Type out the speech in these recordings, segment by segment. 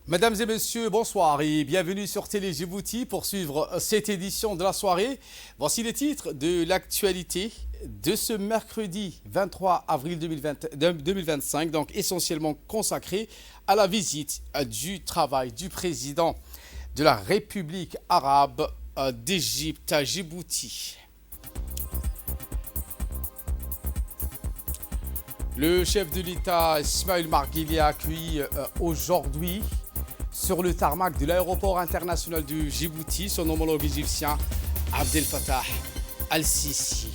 Mesdames et messieurs, bonsoir et bienvenue sur Télé Djibouti pour suivre cette édition de la soirée. Voici les titres de l'actualité de ce mercredi 23 avril 2025, donc essentiellement consacré à la visite du travail du président de la République arabe d'Égypte à Djibouti. Le chef de l'État, Ismaël Marguili, a accueilli aujourd'hui sur le tarmac de l'aéroport international de Djibouti son homologue égyptien Abdel Fattah al-Sisi.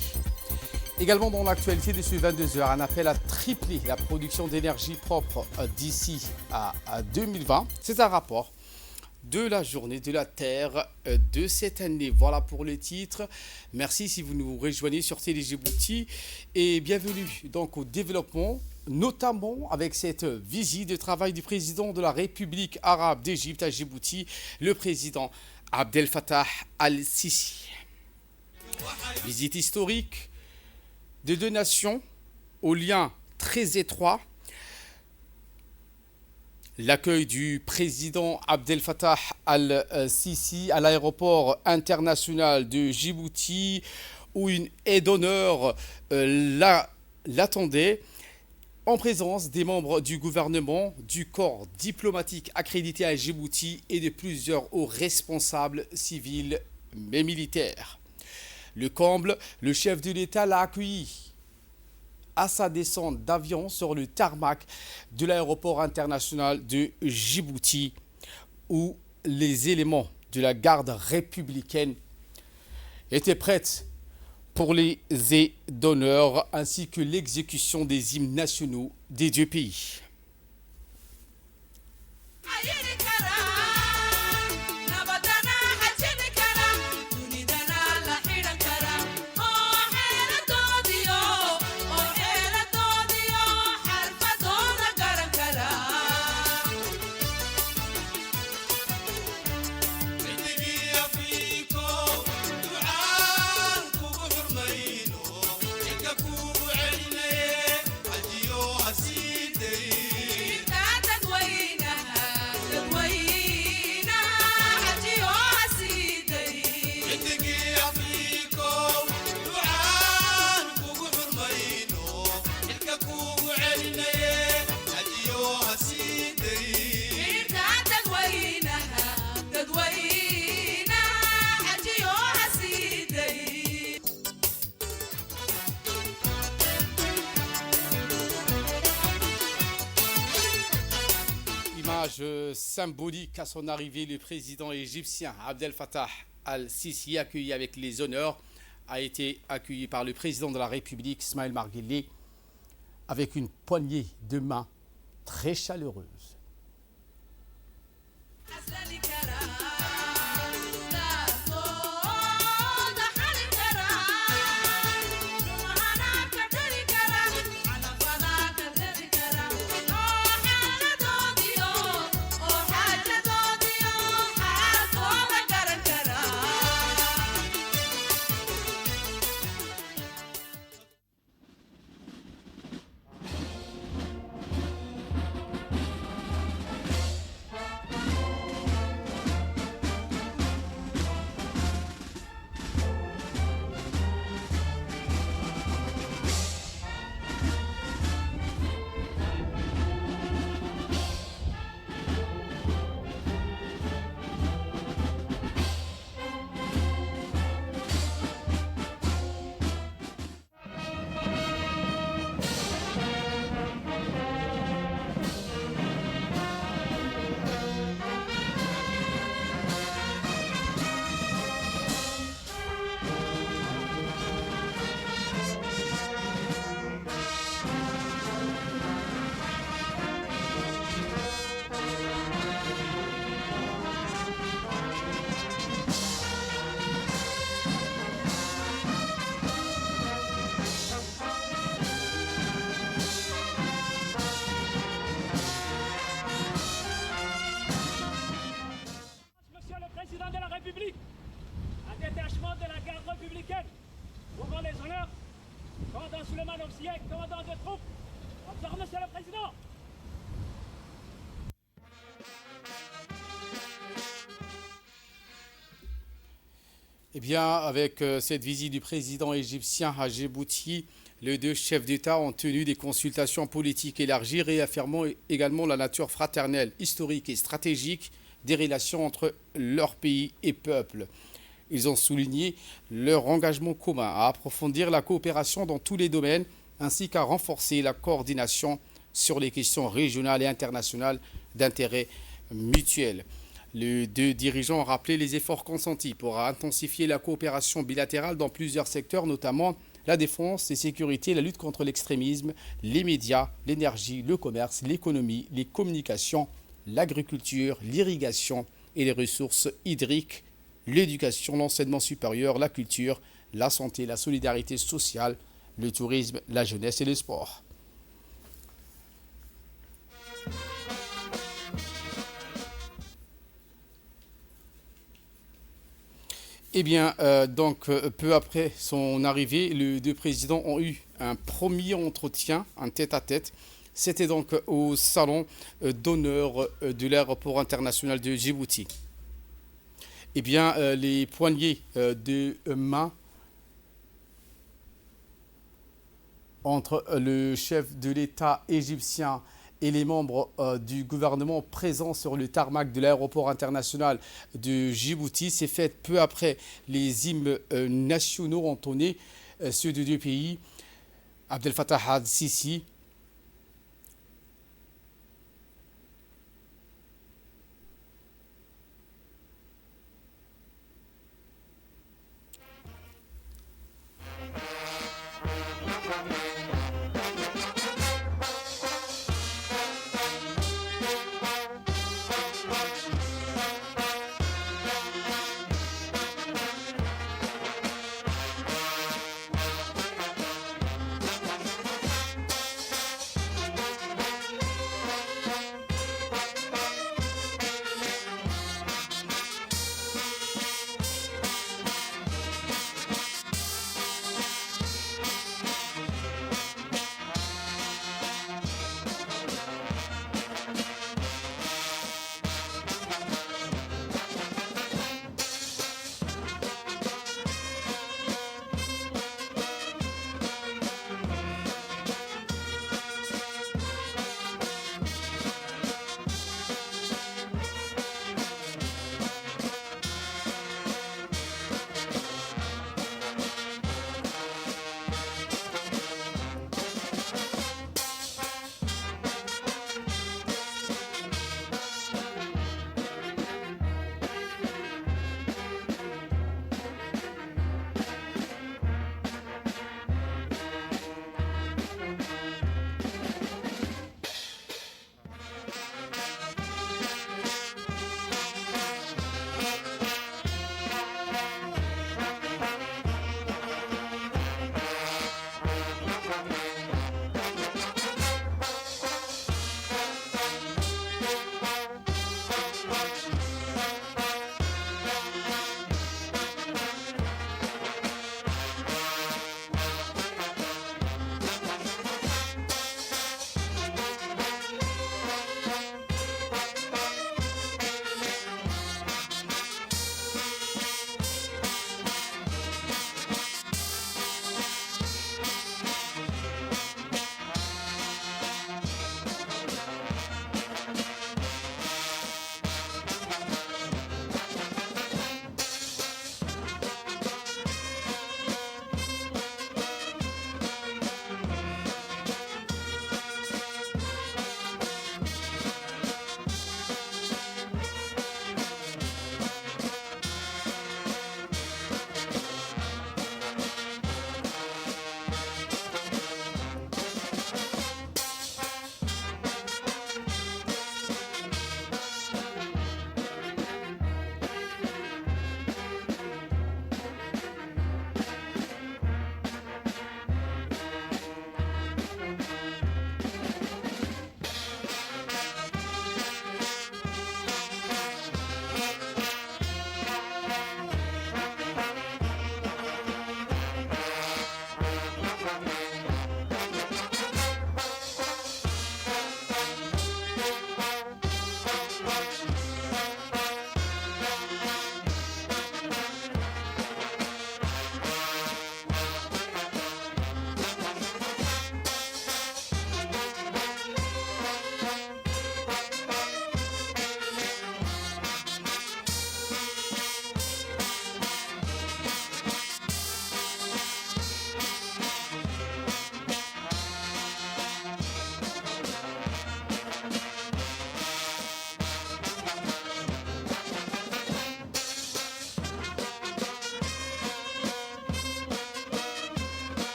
Également dans l'actualité de ce 22h, un appel à tripler la production d'énergie propre d'ici à 2020. C'est un rapport de la journée de la Terre de cette année. Voilà pour les titres. Merci si vous nous rejoignez sur Télé Djibouti et bienvenue donc au développement, notamment avec cette visite de travail du président de la République arabe d'Égypte à Djibouti, le président Abdel Fattah al-Sisi. Visite historique de deux nations aux liens très étroits. L'accueil du président Abdel Fattah al-Sisi à l'aéroport international de Djibouti, où une aide d'honneur l'attendait, en présence des membres du gouvernement, du corps diplomatique accrédité à Djibouti et de plusieurs hauts responsables civils mais militaires. Le comble, le chef de l'État l'a accueilli à sa descente d'avion sur le tarmac de l'aéroport international de Djibouti, où les éléments de la garde républicaine étaient prêts pour les aides d'honneur ainsi que l'exécution des hymnes nationaux des deux pays. Symbolique à son arrivée, le président égyptien Abdel Fattah al-Sisi, accueilli avec les honneurs, a été accueilli par le président de la République, Ismaël Marguili, avec une poignée de main très chaleureuse. Un détachement de la garde républicaine. Ouvrons les honneurs. Commandant Souleymane Ofsier, commandant de troupes. Observe, monsieur le président. Eh bien, avec cette visite du président égyptien à Djibouti, les deux chefs d'État ont tenu des consultations politiques élargies, réaffirmant également la nature fraternelle, historique et stratégique des relations entre leur pays et peuple. Ils ont souligné leur engagement commun à approfondir la coopération dans tous les domaines, ainsi qu'à renforcer la coordination sur les questions régionales et internationales d'intérêt mutuel. Les deux dirigeants ont rappelé les efforts consentis pour intensifier la coopération bilatérale dans plusieurs secteurs, notamment la défense et sécurité, la lutte contre l'extrémisme, les médias, l'énergie, le commerce, l'économie, les communications, l'agriculture, l'irrigation et les ressources hydriques, l'éducation, l'enseignement supérieur, la culture, la santé, la solidarité sociale, le tourisme, la jeunesse et le sport. Eh bien, peu après son arrivée, les deux présidents ont eu un premier entretien, un tête-à-tête. C'était donc au salon d'honneur de l'aéroport international de Djibouti. Eh bien, les poignées de main entre le chef de l'État égyptien et les membres du gouvernement présents sur le tarmac de l'aéroport international de Djibouti s'est faite peu après les hymnes nationaux entonnés, ceux des deux pays. Abdel Fattah al-Sisi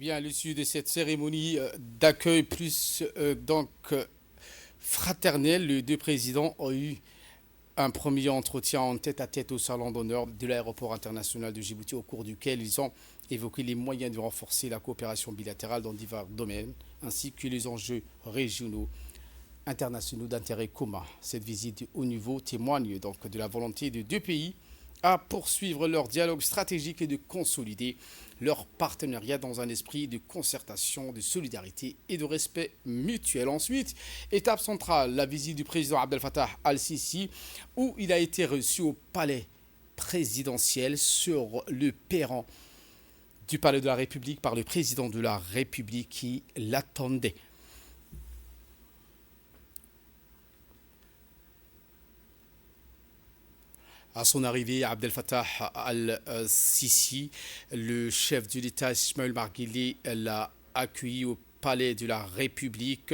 bien, à l'issue de cette cérémonie d'accueil plus fraternelle, les deux présidents ont eu un premier entretien en tête-à-tête au salon d'honneur de l'aéroport international de Djibouti, au cours duquel ils ont évoqué les moyens de renforcer la coopération bilatérale dans divers domaines, ainsi que les enjeux régionaux, internationaux d'intérêt commun. Cette visite de haut niveau témoigne donc de la volonté des deux pays à poursuivre leur dialogue stratégique et de consolider leur partenariat dans un esprit de concertation, de solidarité et de respect mutuel. Ensuite, étape centrale, la visite du président Abdel Fattah al-Sisi, où il a été reçu au palais présidentiel sur le perron du palais de la République par le président de la République qui l'attendait. À son arrivée, Abdel Fattah al-Sisi, le chef de l'État Ismaël Marguili, l'a accueilli au palais de la République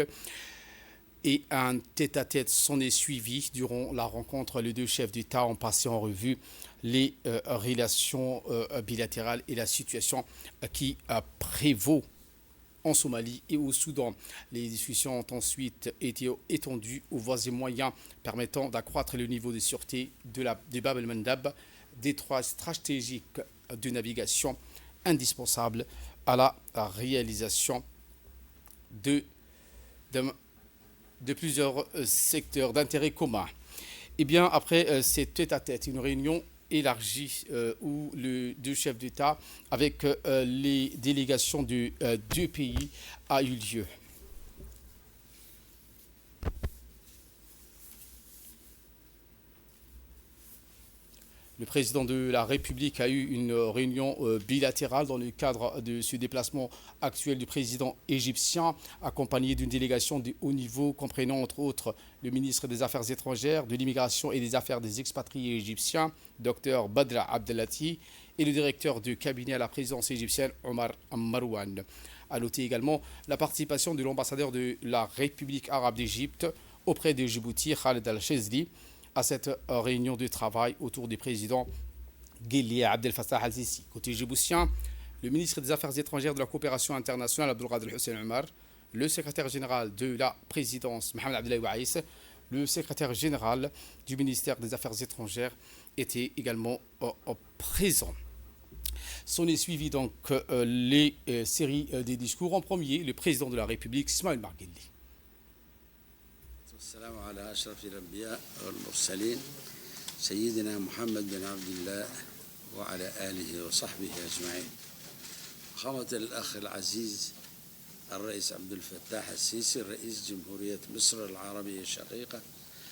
et un tête-à-tête s'en est suivi. Durant la rencontre, les deux chefs d'État ont passé en revue les relations bilatérales et la situation qui prévaut en Somalie et au Soudan. Les discussions ont ensuite été étendues aux voies et moyens permettant d'accroître le niveau de sûreté de Bab el-Mandab, détroit stratégique de navigation indispensable à la réalisation de plusieurs secteurs d'intérêt commun. Et bien, après cette tête-à-tête, une réunion élargie où les deux chefs d'État avec les délégations de deux pays a eu lieu. Le président de la République a eu une réunion bilatérale dans le cadre de ce déplacement actuel du président égyptien, accompagné d'une délégation de haut niveau comprenant entre autres le ministre des Affaires étrangères, de l'immigration et des affaires des expatriés égyptiens, Dr Badra Abdelati, et le directeur du cabinet à la présidence égyptienne, Omar Marouane. A noter également la participation de l'ambassadeur de la République arabe d'Égypte auprès de Djibouti, Khaled Al-Chezli, à cette réunion de travail autour du président Guéli Abdel Fattah al-Sisi. Côté djiboutien, le ministre des Affaires étrangères de la coopération internationale, Abdelkader Hussein Omar, le secrétaire général de la présidence, Mohamed Abdoulaye Waïs, le secrétaire général du ministère des Affaires étrangères étaient également présents. S'en est suivi donc les séries des discours. En premier, le président de la République, Ismaël Marguili. السلام على أشرف الأنبياء والمرسلين سيدنا محمد بن عبد الله وعلى آله وصحبه أجمعين. فخامة الأخ العزيز الرئيس عبد الفتاح السيسي رئيس جمهورية مصر العربية الشقيقة.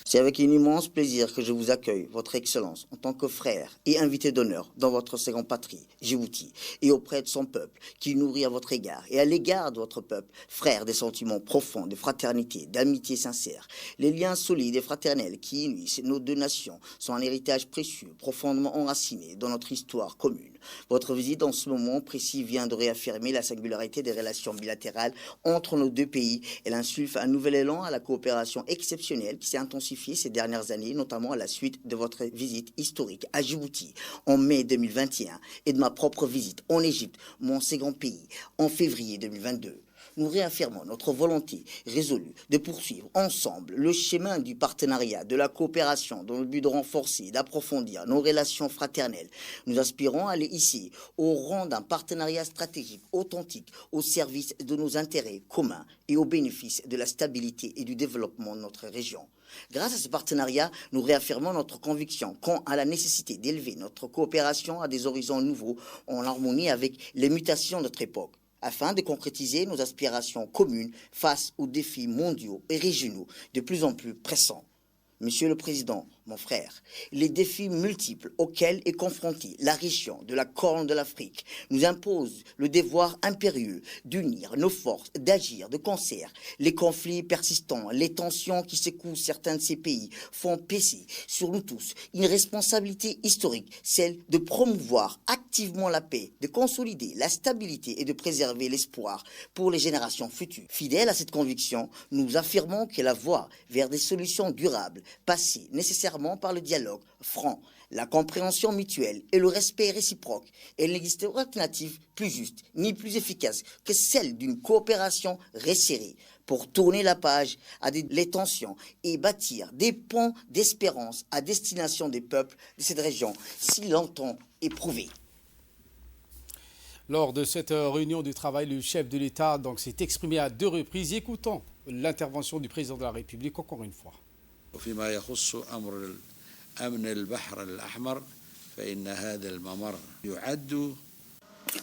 C'est avec un immense plaisir que je vous accueille, Votre Excellence, en tant que frère et invité d'honneur dans votre seconde patrie, Djibouti, et auprès de son peuple, qui nourrit à votre égard et à l'égard de votre peuple, frère des sentiments profonds de fraternité, d'amitié sincère. Les liens solides et fraternels qui unissent nos deux nations sont un héritage précieux, profondément enraciné dans notre histoire commune. Votre visite en ce moment précis vient de réaffirmer la singularité des relations bilatérales entre nos deux pays. Elle insuffle un nouvel élan à la coopération exceptionnelle qui s'est intensifiée ces dernières années, notamment à la suite de votre visite historique à Djibouti en mai 2021 et de ma propre visite en Égypte, mon second pays, en février 2022. Nous réaffirmons notre volonté résolue de poursuivre ensemble le chemin du partenariat, de la coopération dans le but de renforcer et d'approfondir nos relations fraternelles. Nous aspirons à aller ici au rang d'un partenariat stratégique authentique au service de nos intérêts communs et au bénéfice de la stabilité et du développement de notre région. Grâce à ce partenariat, nous réaffirmons notre conviction quant à la nécessité d'élever notre coopération à des horizons nouveaux en harmonie avec les mutations de notre époque, afin de concrétiser nos aspirations communes face aux défis mondiaux et régionaux de plus en plus pressants. Monsieur le Président, mon frère, les défis multiples auxquels est confrontée la région de la Corne de l'Afrique nous imposent le devoir impérieux d'unir nos forces, d'agir de concert. Les conflits persistants, les tensions qui secouent certains de ces pays font peser sur nous tous une responsabilité historique, celle de promouvoir activement la paix, de consolider la stabilité et de préserver l'espoir pour les générations futures. Fidèles à cette conviction, nous affirmons que la voie vers des solutions durables, passées nécessairement clairement par le dialogue franc, la compréhension mutuelle et le respect réciproque. Et il n'existe aucune alternative plus juste ni plus efficace que celle d'une coopération resserrée pour tourner la page à les tensions et bâtir des ponts d'espérance à destination des peuples de cette région si longtemps éprouvée. Lors de cette réunion du travail, le chef de l'État s'est exprimé à 2 reprises. Écoutons l'intervention du président de la République encore une fois. وفيما يخص أمر أمن البحر الأحمر فإن هذا الممر يعد.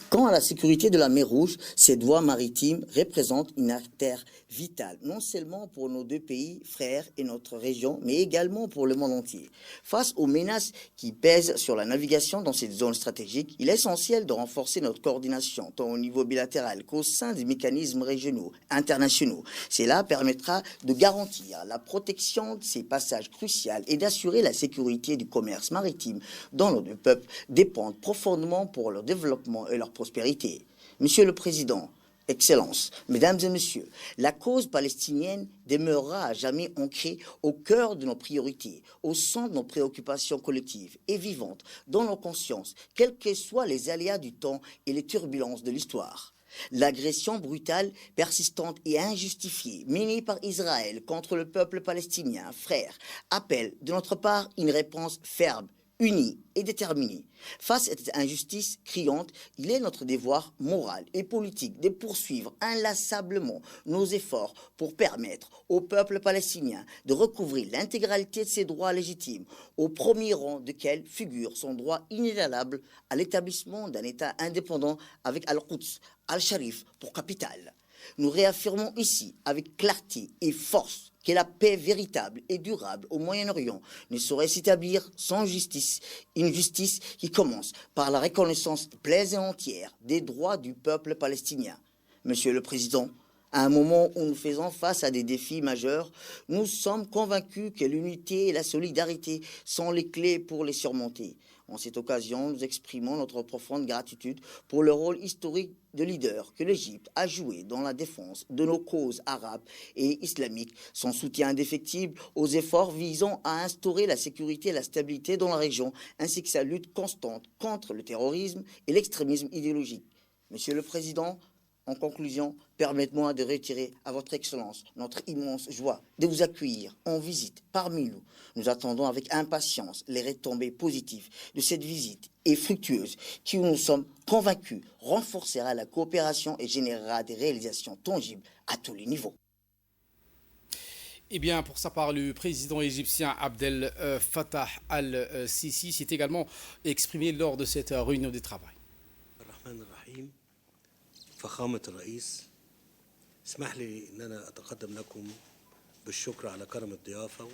Quant à la sécurité de la mer Rouge, cette voie maritime représente une artère vitale, non seulement pour nos 2 pays frères et notre région, mais également pour le monde entier. Face aux menaces qui pèsent sur la navigation dans cette zone stratégique, il est essentiel de renforcer notre coordination, tant au niveau bilatéral qu'au sein des mécanismes régionaux, internationaux. Cela permettra de garantir la protection de ces passages cruciaux et d'assurer la sécurité du commerce maritime dont nos 2 peuples dépendent profondément pour leur développement et leur prospérité. Monsieur le Président, Excellences, Mesdames et Messieurs, la cause palestinienne demeurera à jamais ancrée au cœur de nos priorités, au centre de nos préoccupations collectives et vivantes dans nos consciences, quels que soient les aléas du temps et les turbulences de l'histoire. L'agression brutale, persistante et injustifiée menée par Israël contre le peuple palestinien, frère, appelle de notre part une réponse ferme, unis et déterminés. Face à cette injustice criante, il est notre devoir moral et politique de poursuivre inlassablement nos efforts pour permettre au peuple palestinien de recouvrer l'intégralité de ses droits légitimes, au premier rang desquels figure son droit inégalable à l'établissement d'un État indépendant avec Al-Quds, Al-Sharif pour capitale. Nous réaffirmons ici avec clarté et force que la paix véritable et durable au Moyen-Orient ne saurait s'établir sans justice, une justice qui commence par la reconnaissance pleine et entière des droits du peuple palestinien. Monsieur le Président, à un moment où nous faisons face à des défis majeurs, nous sommes convaincus que l'unité et la solidarité sont les clés pour les surmonter. En cette occasion, nous exprimons notre profonde gratitude pour le rôle historique de leader que l'Égypte a joué dans la défense de nos causes arabes et islamiques, son soutien indéfectible aux efforts visant à instaurer la sécurité et la stabilité dans la région, ainsi que sa lutte constante contre le terrorisme et l'extrémisme idéologique. Monsieur le Président, en conclusion, permettez-moi de retirer à votre Excellence notre immense joie de vous accueillir en visite parmi nous. Nous attendons avec impatience les retombées positives de cette visite et fructueuse qui, nous sommes convaincus, renforcera la coopération et générera des réalisations tangibles à tous les niveaux. Eh bien, pour sa part, le président égyptien Abdel Fattah al-Sisi s'est également exprimé lors de cette réunion de travail. فخامة الرئيس اسمح لي أن أنا أتقدم لكم بالشكر على كرم الضيافة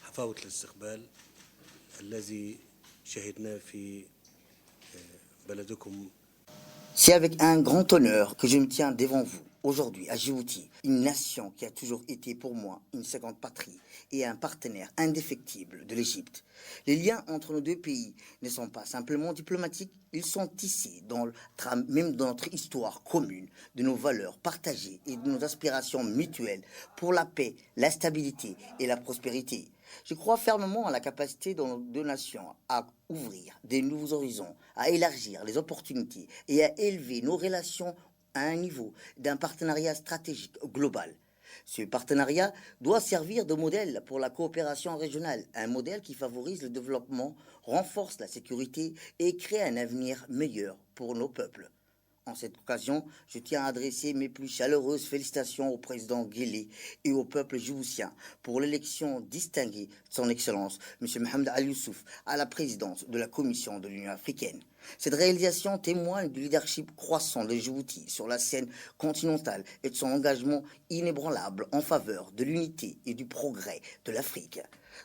وحفاوة الاستقبال الذي شهدناه في بلدكم. C'est avec un grand honneur que je me tiens devant vous aujourd'hui à Djibouti, une nation qui a toujours été pour moi une seconde patrie et un partenaire indéfectible de l'Égypte. Les liens entre nos 2 pays ne sont pas simplement diplomatiques, ils sont tissés même dans notre histoire commune, de nos valeurs partagées et de nos aspirations mutuelles pour la paix, la stabilité et la prospérité. Je crois fermement à la capacité de nos 2 nations à ouvrir des nouveaux horizons, à élargir les opportunités et à élever nos relations à un niveau d'un partenariat stratégique global. Ce partenariat doit servir de modèle pour la coopération régionale, un modèle qui favorise le développement, renforce la sécurité et crée un avenir meilleur pour nos peuples. En cette occasion, je tiens à adresser mes plus chaleureuses félicitations au président Guelleh et au peuple djiboutien pour l'élection distinguée de son Excellence, M. Mohamed Ali Youssouf, à la présidence de la Commission de l'Union africaine. Cette réalisation témoigne du leadership croissant de Djibouti sur la scène continentale et de son engagement inébranlable en faveur de l'unité et du progrès de l'Afrique.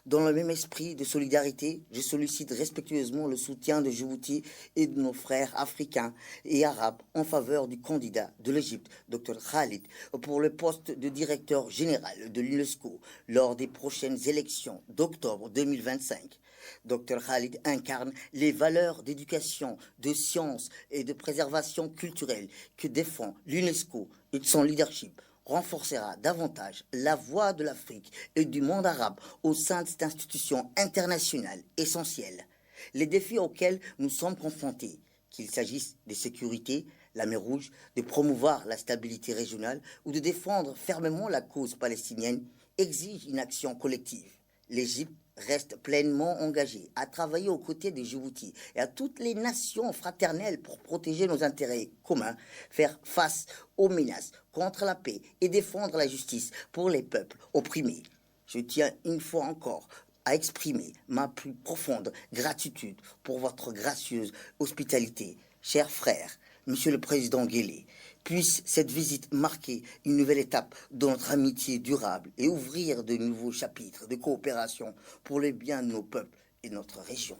Dans le même esprit de solidarité, je sollicite respectueusement le soutien de Djibouti et de nos frères africains et arabes en faveur du candidat de l'Égypte, Dr Khalid, pour le poste de directeur général de l'UNESCO lors des prochaines élections d'octobre 2025. Dr Khalid incarne les valeurs d'éducation, de science et de préservation culturelle que défend l'UNESCO et de son leadership renforcera davantage la voix de l'Afrique et du monde arabe au sein de cette institution internationale essentielle. Les défis auxquels nous sommes confrontés, qu'il s'agisse de sécurité, la mer Rouge, de promouvoir la stabilité régionale ou de défendre fermement la cause palestinienne, exigent une action collective. L'Égypte reste pleinement engagée à travailler aux côtés de Djibouti et à toutes les nations fraternelles pour protéger nos intérêts communs, faire face aux menaces contre la paix et défendre la justice pour les peuples opprimés. Je tiens une fois encore à exprimer ma plus profonde gratitude pour votre gracieuse hospitalité. Chers frères, Monsieur le Président Guelleh, puisse cette visite marquer une nouvelle étape dans notre amitié durable et ouvrir de nouveaux chapitres de coopération pour le bien de nos peuples et de notre région.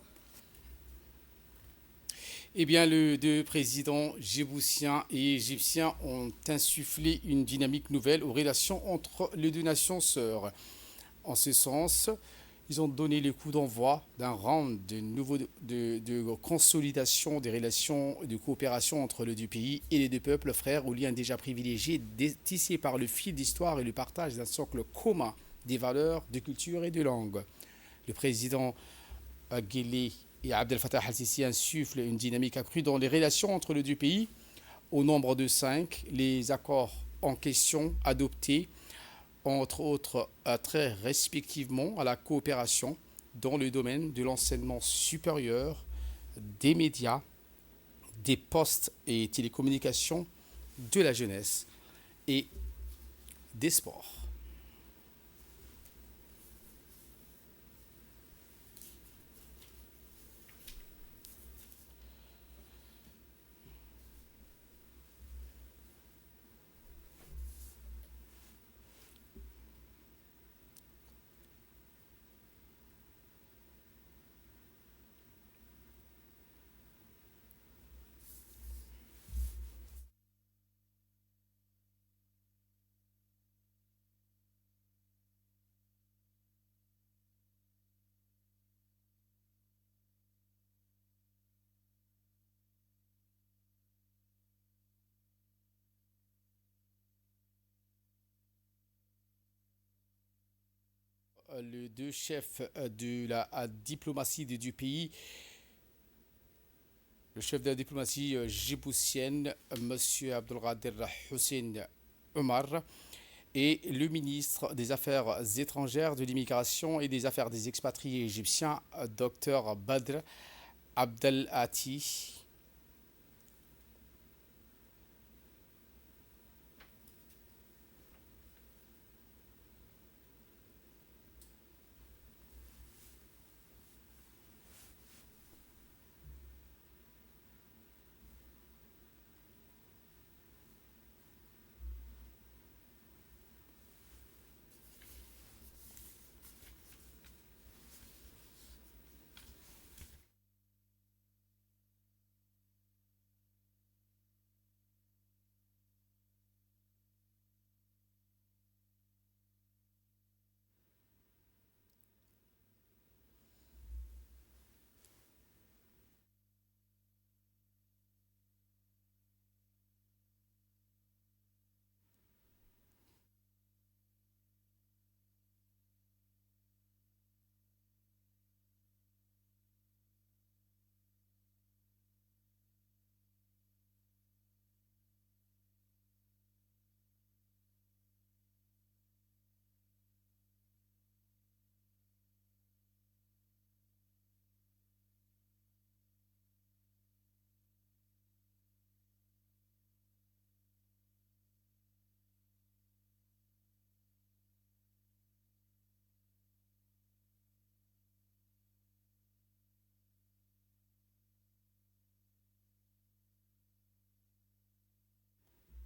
Eh bien, les deux présidents djiboutiens et égyptiens ont insufflé une dynamique nouvelle aux relations entre les deux nations sœurs. En ce sens, ils ont donné le coup d'envoi d'un round de consolidation des relations de coopération entre les deux pays et les deux peuples frères aux liens déjà privilégiés, tissés par le fil d'histoire et le partage d'un socle commun des valeurs, de culture et de langue. Le président Guelleh et Abdel Fattah al-Sisi insufflent une dynamique accrue dans les relations entre les deux pays. Au nombre de 5, les accords en question adoptés entre autres trait respectivement à la coopération dans le domaine de l'enseignement supérieur, des médias, des postes et télécommunications, de la jeunesse et des sports. Les deux chefs de la diplomatie des deux pays, le chef de la diplomatie djiboutienne, M. Abdelkader Hussein Omar, et le ministre des Affaires étrangères, de l'immigration et des Affaires des expatriés égyptiens, Dr Badr Abdelhati.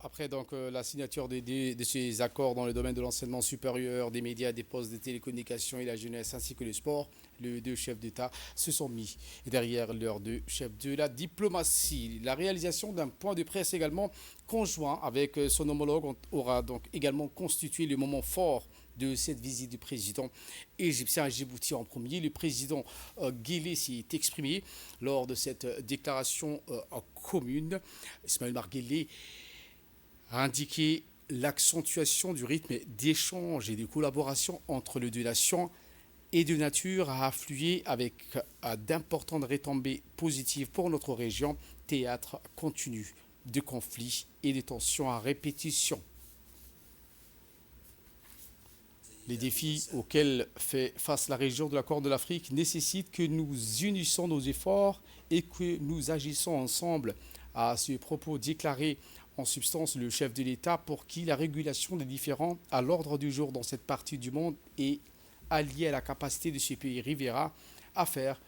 Après donc la signature de ces accords dans le domaine de l'enseignement supérieur, des médias, des postes de télécommunications et la jeunesse ainsi que le sport, les deux chefs d'État se sont mis derrière leurs deux chefs de la diplomatie. La réalisation d'un point de presse également conjoint avec son homologue aura donc également constitué le moment fort de cette visite du président égyptien à Djibouti. En premier, le président Guelleh s'est exprimé lors de cette déclaration commune. Ismaël Omar Guelleh a indiqué l'accentuation du rythme d'échange et de collaboration entre les deux nations est de nature à affluer avec d'importantes retombées positives pour notre région, théâtre continu de conflits et de tensions à répétition. Les défis auxquels fait face la région de la Corne de l'Afrique nécessitent que nous unissions nos efforts et que nous agissons ensemble. À ce propos, déclaré en substance le chef de l'État pour qui la régulation des différends à l'ordre du jour dans cette partie du monde est alliée à la capacité de ce pays riverain à faire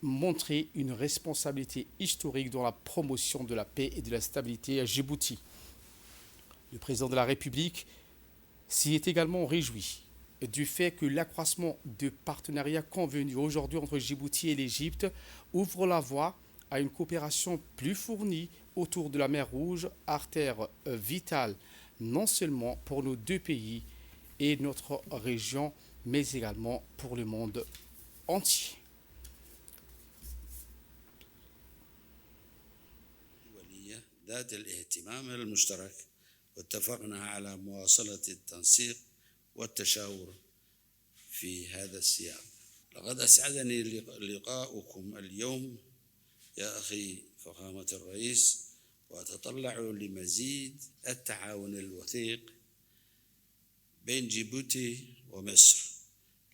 montrer une responsabilité historique dans la promotion de la paix et de la stabilité à Djibouti. Le président de la République s'y est également réjoui du fait que l'accroissement de partenariats convenus aujourd'hui entre Djibouti et l'Égypte ouvre la voie à une coopération plus fournie autour de la mer Rouge, artère vitale non seulement pour nos deux pays et notre région, mais également pour le monde entier. ذات الاهتمام المشترك واتفقنا على مواصلة التنسيق والتشاور في هذا السياق. لقد أسعدني لقاؤكم اليوم يا أخي فخامة الرئيس، وأتطلع لمزيد التعاون الوثيق بين جيبوتي ومصر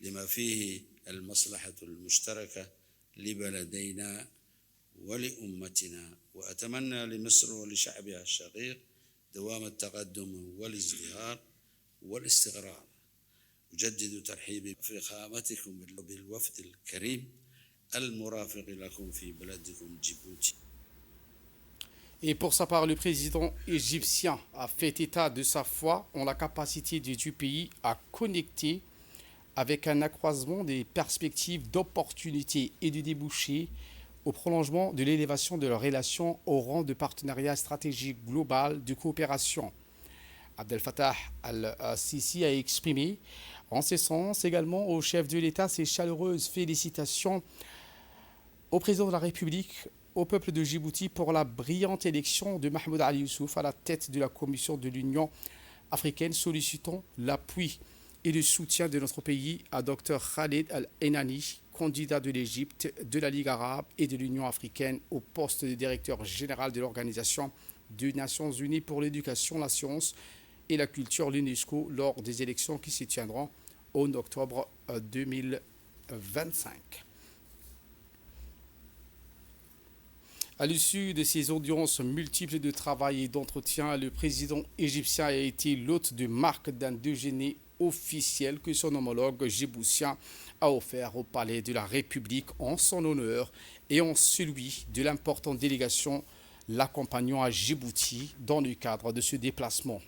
لما فيه المصلحة المشتركة لبلدينا ولأمتنا، وأتمنى لمصر ولشعبها الشقيق دوام التقدم والازدهار والاستقرار. أجدد ترحيبي بفخامتكم بالوفد الكريم المرافق لكم في بلدكم جيبوتي. Et pour sa part, le président égyptien a fait état de sa foi en la capacité du pays à connecter avec un accroissement des perspectives d'opportunités et de débouchés au prolongement de l'élévation de leurs relations au rang de partenariat stratégique global de coopération. Abdel Fattah al-Sisi a exprimé en ce sens également au chef de l'État ses chaleureuses félicitations au président de la République, au peuple de Djibouti pour la brillante élection de Mahmoud Ali Youssouf à la tête de la Commission de l'Union africaine, sollicitant l'appui et le soutien de notre pays à Dr Khaled Al-Enani, candidat de l'Égypte, de la Ligue arabe et de l'Union africaine au poste de directeur général de l'Organisation des Nations Unies pour l'éducation, la science et la culture, l'UNESCO, lors des élections qui se tiendront en octobre 2025. À l'issue de ces audiences multiples de travail et d'entretien, le président égyptien a été l'hôte de marque d'un déjeuner officiel que son homologue djiboutien a offert au palais de la République en son honneur et en celui de l'importante délégation l'accompagnant à Djibouti dans le cadre de ce déplacement.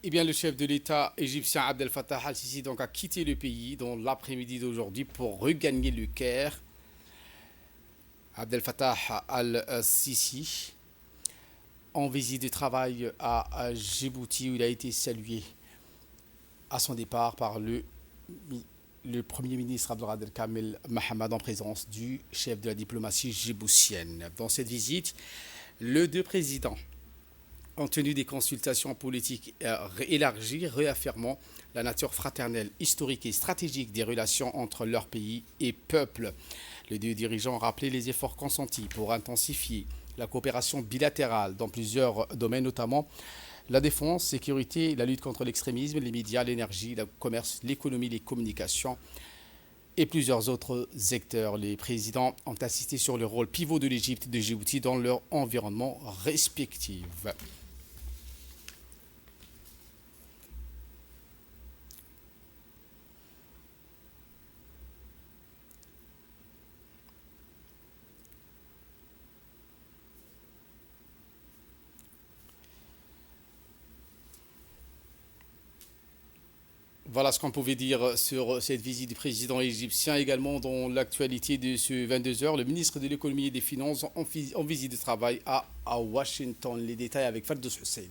Eh bien, le chef de l'État égyptien Abdel Fattah al-Sisi donc a quitté le pays dans l'après-midi d'aujourd'hui pour regagner le Caire. Abdel Fattah al-Sisi, en visite de travail à Djibouti, où il a été salué à son départ par le Premier ministre Abdelkader Kamel Mahamad en présence du chef de la diplomatie djiboutienne. Dans cette visite, les deux présidents ont tenu des consultations politiques élargies, réaffirmant la nature fraternelle, historique et stratégique des relations entre leur pays et peuple. Les deux dirigeants ont rappelé les efforts consentis pour intensifier la coopération bilatérale dans plusieurs domaines, notamment la défense, sécurité, la lutte contre l'extrémisme, les médias, l'énergie, le commerce, l'économie, les communications et plusieurs autres secteurs. Les présidents ont insisté sur le rôle pivot de l'Égypte et de Djibouti dans leur environnement respectif. Voilà ce qu'on pouvait dire sur cette visite du président égyptien. Également dans l'actualité de ce 22h, le ministre de l'économie et des finances en visite de travail à Washington. Les détails avec Fadous Hussein.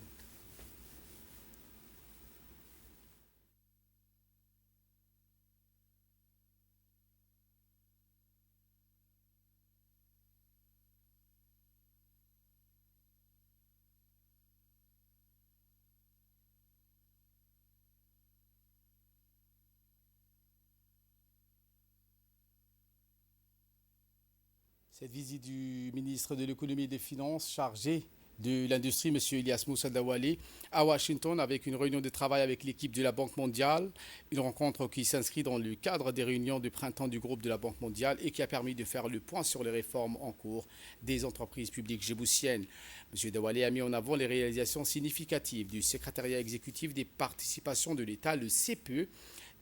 Cette visite du ministre de l'économie et des finances chargé de l'industrie, M. Ilyas Moussa Dawali, à Washington avec une réunion de travail avec l'équipe de la Banque mondiale. Une rencontre qui s'inscrit dans le cadre des réunions de printemps du groupe de la Banque mondiale et qui a permis de faire le point sur les réformes en cours des entreprises publiques djiboutiennes. M. Dawali a mis en avant les réalisations significatives du secrétariat exécutif des participations de l'État, le CPE,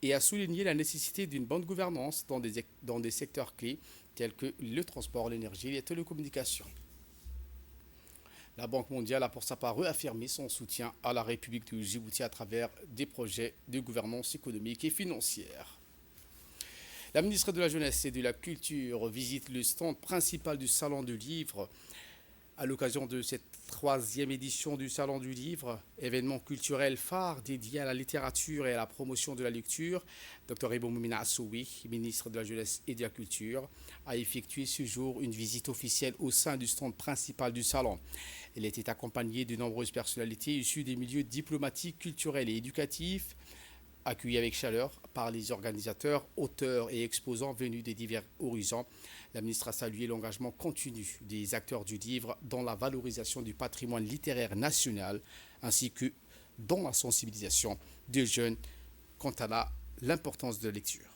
et a souligné la nécessité d'une bonne gouvernance dans des secteurs clés tels que le transport, l'énergie et les télécommunications. La Banque mondiale a pour sa part réaffirmé son soutien à la République de Djibouti à travers des projets de gouvernance économique et financière. La ministre de la Jeunesse et de la Culture visite le stand principal du Salon du Livre à l'occasion de cette 3e édition du Salon du Livre, événement culturel phare dédié à la littérature et à la promotion de la lecture. Dr Ibou Moumina Assoui, ministre de la Jeunesse et de la Culture, a effectué ce jour une visite officielle au sein du stand principal du Salon. Elle était accompagnée de nombreuses personnalités issues des milieux diplomatiques, culturels et éducatifs, accueillis avec chaleur par les organisateurs, auteurs et exposants venus des divers horizons. La ministre a salué l'engagement continu des acteurs du livre dans la valorisation du patrimoine littéraire national ainsi que dans la sensibilisation des jeunes quant à l'importance de la lecture.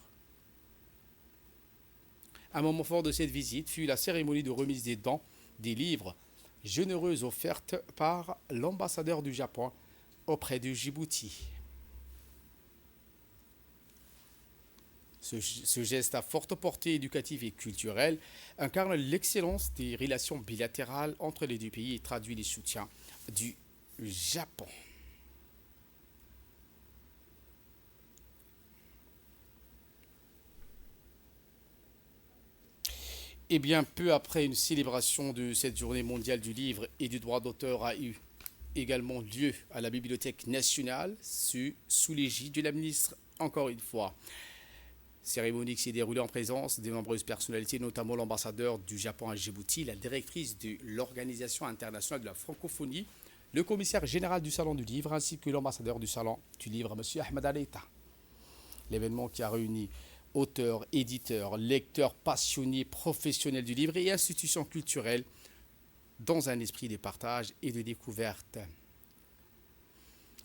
Un moment fort de cette visite fut la cérémonie de remise des dons des livres généreuses offertes par l'ambassadeur du Japon auprès de Djibouti. Ce geste à forte portée éducative et culturelle incarne l'excellence des relations bilatérales entre les deux pays et traduit les soutiens du Japon. Et bien peu après une célébration de cette journée mondiale du livre et du droit d'auteur a eu également lieu à la Bibliothèque nationale sous l'égide de la ministre, encore une fois. Cérémonie qui s'est déroulée en présence de nombreuses personnalités, notamment l'ambassadeur du Japon à Djibouti, la directrice de l'Organisation internationale de la francophonie, le commissaire général du Salon du Livre, ainsi que l'ambassadeur du Salon du Livre, M. Ahmed Aleita. L'événement qui a réuni auteurs, éditeurs, lecteurs passionnés, professionnels du livre et institutions culturelles dans un esprit de partage et de découverte.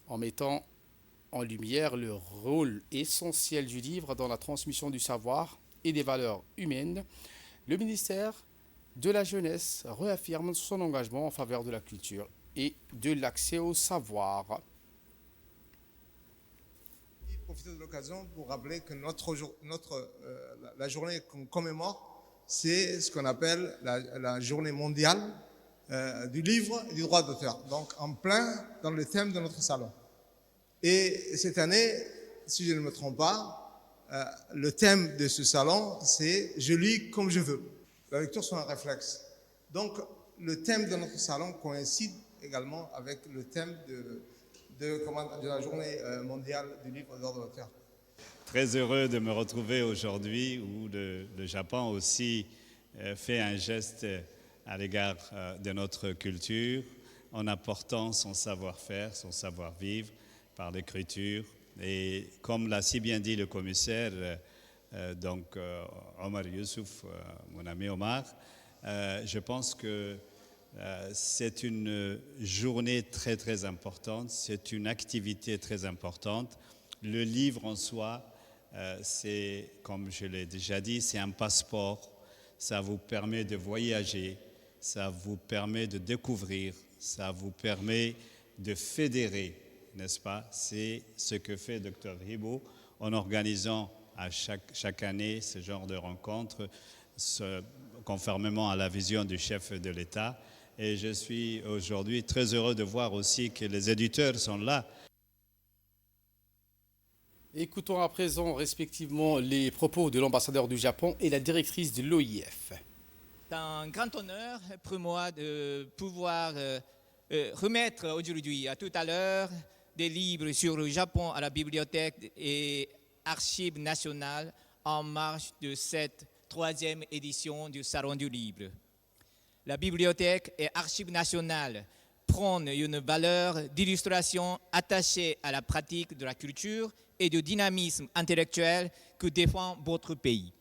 En mettant en lumière le rôle essentiel du livre dans la transmission du savoir et des valeurs humaines, le ministère de la Jeunesse réaffirme son engagement en faveur de la culture et de l'accès au savoir. Profiter de l'occasion pour rappeler que la journée qu'on commémore, c'est ce qu'on appelle la journée mondiale du livre et du droit d'auteur. Donc en plein dans le thème de notre salon. Et cette année, si je ne me trompe pas, le thème de ce salon, c'est « Je lis comme je veux ». La lecture, c'est un réflexe. Donc, le thème de notre salon coïncide également avec le thème de la journée mondiale du livre et droits de l'auteur. Très heureux de me retrouver aujourd'hui où le Japon aussi fait un geste à l'égard de notre culture en apportant son savoir-faire, son savoir-vivre par l'écriture. Et comme l'a si bien dit le commissaire, Omar Youssouf, mon ami Omar, je pense que c'est une journée très très importante, c'est une activité très importante. Le livre en soi, c'est, comme je l'ai déjà dit, c'est un passeport. Ça vous permet de voyager, ça vous permet de découvrir, ça vous permet de fédérer, n'est-ce pas? C'est ce que fait Dr Hibo en organisant à chaque année ce genre de rencontres, conformément à la vision du chef de l'État. Et je suis aujourd'hui très heureux de voir aussi que les éditeurs sont là. Écoutons à présent respectivement les propos de l'ambassadeur du Japon et la directrice de l'OIF. C'est un grand honneur pour moi de pouvoir remettre aujourd'hui, à tout à l'heure, des livres sur le Japon à la Bibliothèque et Archives nationales en marge de cette 3e édition du Salon du Livre. La Bibliothèque et Archives nationales prônent une valeur d'illustration attachée à la pratique de la culture et du dynamisme intellectuel que défend votre pays.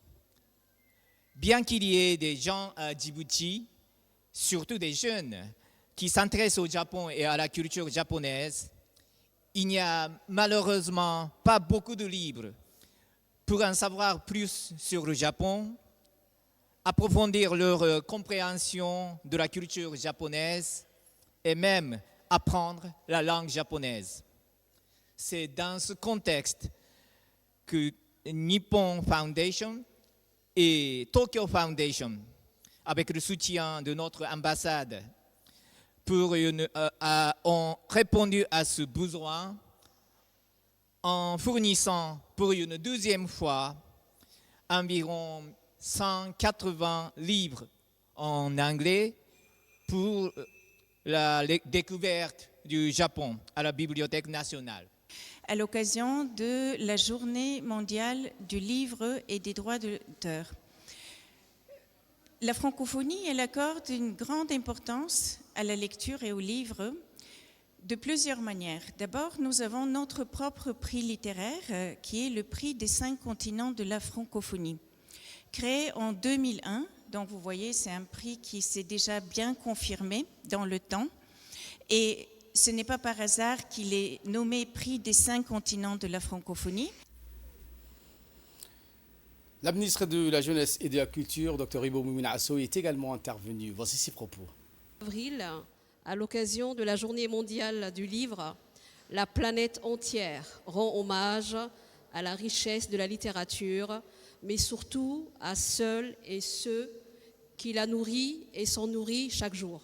Bien qu'il y ait des gens à Djibouti, surtout des jeunes, qui s'intéressent au Japon et à la culture japonaise, il n'y a malheureusement pas beaucoup de livres pour en savoir plus sur le Japon, approfondir leur compréhension de la culture japonaise et même apprendre la langue japonaise. C'est dans ce contexte que Nippon Foundation et Tokyo Foundation, avec le soutien de notre ambassade, ont répondu à ce besoin en fournissant pour une 2e fois environ 180 livres en anglais pour la découverte du Japon à la Bibliothèque nationale. À l'occasion de la Journée mondiale du livre et des droits d'auteur. La francophonie, elle accorde une grande importance à la lecture et aux livres de plusieurs manières. D'abord, nous avons notre propre prix littéraire qui est le prix des 5 continents de la francophonie. Créé en 2001, donc vous voyez, c'est un prix qui s'est déjà bien confirmé dans le temps. Et ce n'est pas par hasard qu'il est nommé prix des 5 continents de la francophonie. La ministre de la Jeunesse et de la Culture, Dr Hibo Moumina Assow, est également intervenue. Voici ses propos. Avril, à l'occasion de la Journée mondiale du livre, la planète entière rend hommage à la richesse de la littérature, mais surtout à celles et ceux qui la nourrissent et s'en nourrissent chaque jour.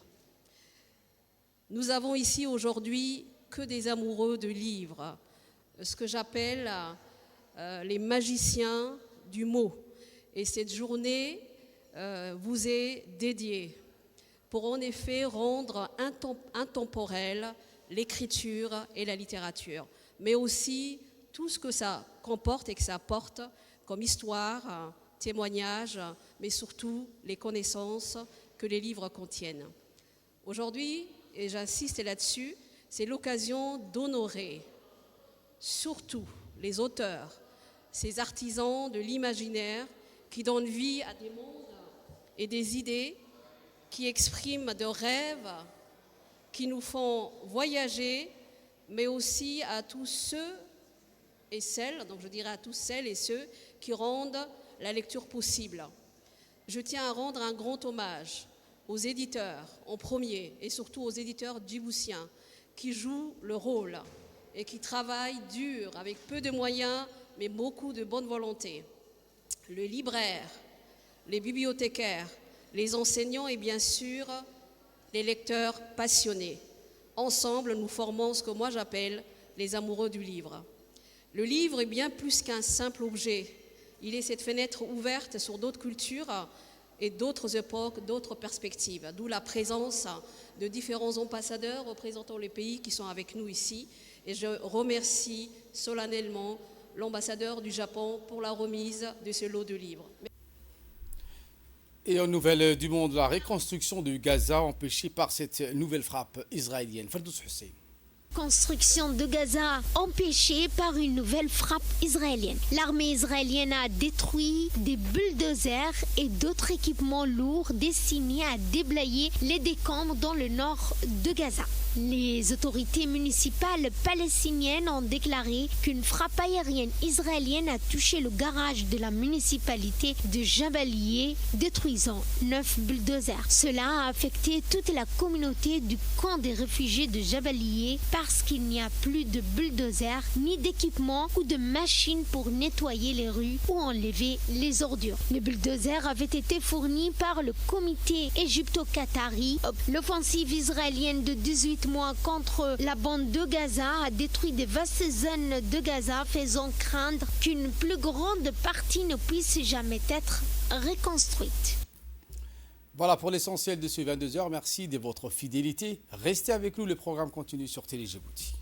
Nous avons ici aujourd'hui que des amoureux de livres, ce que j'appelle les magiciens du mot. Et cette journée vous est dédiée pour en effet rendre intemporelle l'écriture et la littérature, mais aussi tout ce que ça comporte et que ça apporte comme histoire, témoignages, mais surtout les connaissances que les livres contiennent. Aujourd'hui, et j'insiste là-dessus, c'est l'occasion d'honorer surtout les auteurs, ces artisans de l'imaginaire qui donnent vie à des mondes et des idées, qui expriment de rêves, qui nous font voyager, mais aussi à tous ceux et celles, donc je dirais à tous celles et ceux qui rendent la lecture possible. Je tiens à rendre un grand hommage aux éditeurs en premier et surtout aux éditeurs djiboutiens qui jouent le rôle et qui travaillent dur avec peu de moyens mais beaucoup de bonne volonté. Le libraire, les bibliothécaires, les enseignants et bien sûr les lecteurs passionnés. Ensemble, nous formons ce que moi j'appelle les amoureux du livre. Le livre est bien plus qu'un simple objet. Il est cette fenêtre ouverte sur d'autres cultures et d'autres époques, d'autres perspectives, d'où la présence de différents ambassadeurs représentant les pays qui sont avec nous ici. Et je remercie solennellement l'ambassadeur du Japon pour la remise de ce lot de livres. Et en nouvelle du monde, la reconstruction de Gaza empêchée par cette nouvelle frappe israélienne. Ferdous Hussein. Construction de Gaza empêchée par une nouvelle frappe israélienne. L'armée israélienne a détruit des bulldozers et d'autres équipements lourds destinés à déblayer les décombres dans le nord de Gaza. Les autorités municipales palestiniennes ont déclaré qu'une frappe aérienne israélienne a touché le garage de la municipalité de Jabalyé, détruisant 9 bulldozers. Cela a affecté toute la communauté du camp des réfugiés de Jabalyé parce qu'il n'y a plus de bulldozers, ni d'équipements ou de machines pour nettoyer les rues ou enlever les ordures. Les bulldozers avaient été fournis par le comité égypto-qatari. L'offensive israélienne de 18 mois contre la bande de Gaza a détruit de vastes zones de Gaza, faisant craindre qu'une plus grande partie ne puisse jamais être reconstruite. Voilà pour l'essentiel de ce 22h. Merci de votre fidélité. Restez avec nous, le programme continue sur Télé Djibouti.